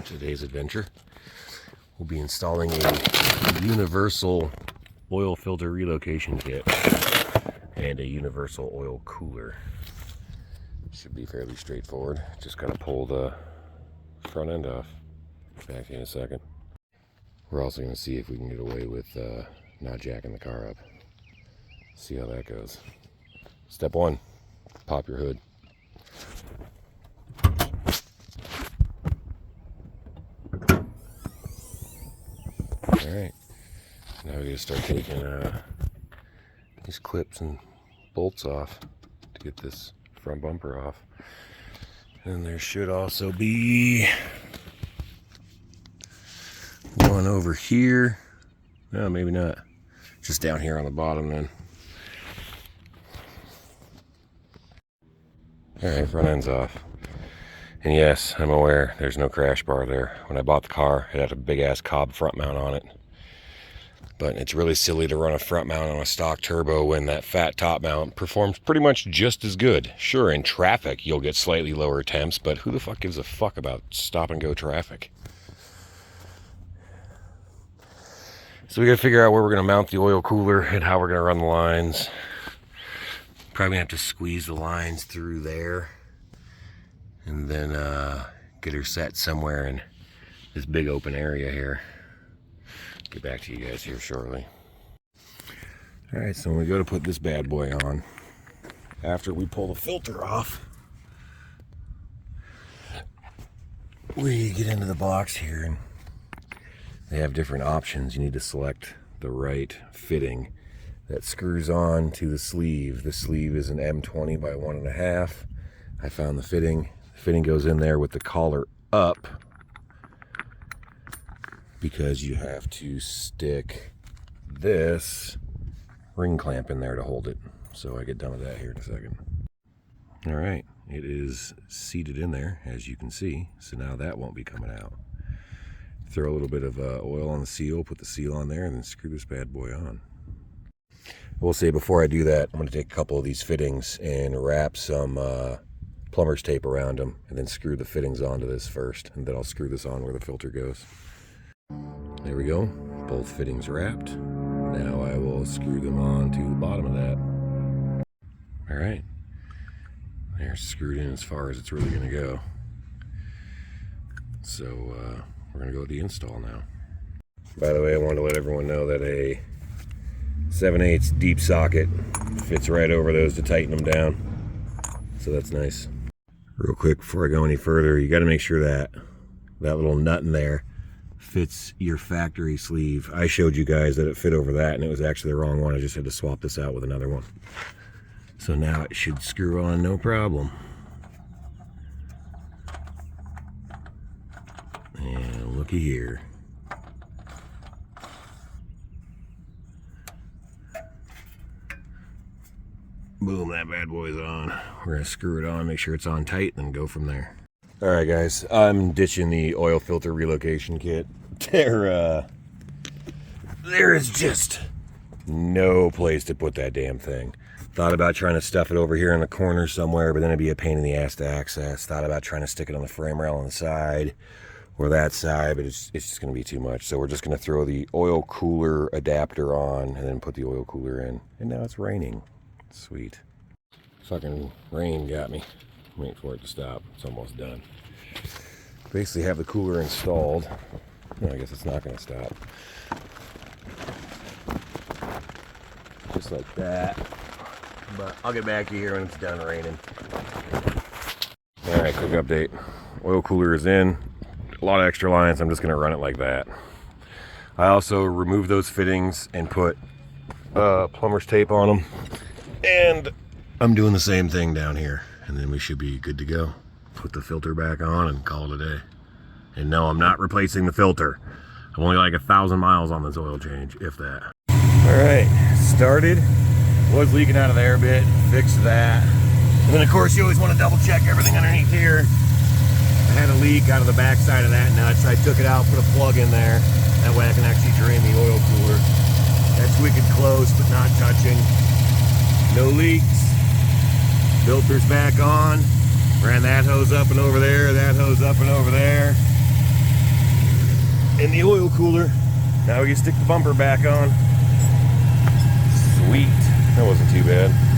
today's adventure. We'll be installing a universal oil filter relocation kit and a universal oil cooler. Should be fairly straightforward. Just gotta pull the front end off. Back in a second. We're also gonna see if we can get away with not jacking the car up. See how that goes. Step one, pop your hood. Alright, now we're going to start taking these clips and bolts off to get this front bumper off. And there should also be one over here. No, maybe not. Just down here on the bottom then. Alright, front end's off. And yes, I'm aware there's no crash bar there. When I bought the car, it had a big ass Cobb front mount on it. But it's really silly to run a front mount on a stock turbo when that fat top mount performs pretty much just as good. Sure, in traffic you'll get slightly lower temps, but who the fuck gives a fuck about stop and go traffic? So we gotta figure out where we're gonna mount the oil cooler and how we're gonna run the lines. Probably gonna have to squeeze the lines through there and then get her set somewhere in this big open area here. Get back to you guys here shortly. Alright, so when we go to put this bad boy on, after we pull the filter off, we get into the box here and they have different options. You need to select the right fitting that screws on to the sleeve. The sleeve is an M20 by 1.5. I found the fitting. The fitting goes in there with the collar up because you have to stick this ring clamp in there to hold it. So I get done with that here in a second. All right, it is seated in there, as you can see. So now that won't be coming out. Throw a little bit of oil on the seal, put the seal on there, and then screw this bad boy on. I will say before I do that, I'm going to take a couple of these fittings and wrap some plumber's tape around them, and then screw the fittings onto this first, and then I'll screw this on where the filter goes. There we go, both fittings wrapped. Now I will screw them on to the bottom of that. All right, they're screwed in as far as it's really going to go. So we're going to go with the install now. By the way, I wanted to let everyone know that a 7/8 deep socket fits right over those to tighten them down. So that's nice. Real quick before I go any further, you got to make sure that that little nut in there fits your factory sleeve. I showed you guys that it fit over that and it was actually the wrong one. I just had to swap this out with another one. So now it should screw on no problem. And looky here. Boom, that bad boy's on. We're gonna screw it on, make sure it's on tight, then go from there. All right, guys, I'm ditching the oil filter relocation kit. There is just no place to put that damn thing. Thought about trying to stuff it over here in the corner somewhere, but then it'd be a pain in the ass to access. Thought about trying to stick it on the frame rail on the side or that side, but it's just gonna be too much. So we're just gonna throw the oil cooler adapter on and then put the oil cooler in. And now it's raining. Sweet. Fucking rain got me. Wait for it to stop. It's almost done. Basically have the cooler installed. Well, I guess it's not going to stop. Just like that. But I'll get back to you here when it's done raining. Alright, quick update. Oil cooler is in. A lot of extra lines. I'm just going to run it like that. I also removed those fittings and put plumber's tape on them. And I'm doing the same thing down here. And then we should be good to go. Put the filter back on and call it a day. And no, I'm not replacing the filter. I'm only like 1,000 miles on this oil change, if that. All right, started. Was leaking out of the air bit, fixed that. And then of course you always want to double check everything underneath here. I had a leak out of the back side of that nut, so I took it out, put a plug in there. That way I can actually drain the oil cooler. That's wicked close, but not touching. No leaks. Filter's back on. Ran that hose up and over there, that hose up and over there. in the oil cooler. Now we can stick the bumper back on. Sweet. That wasn't too bad.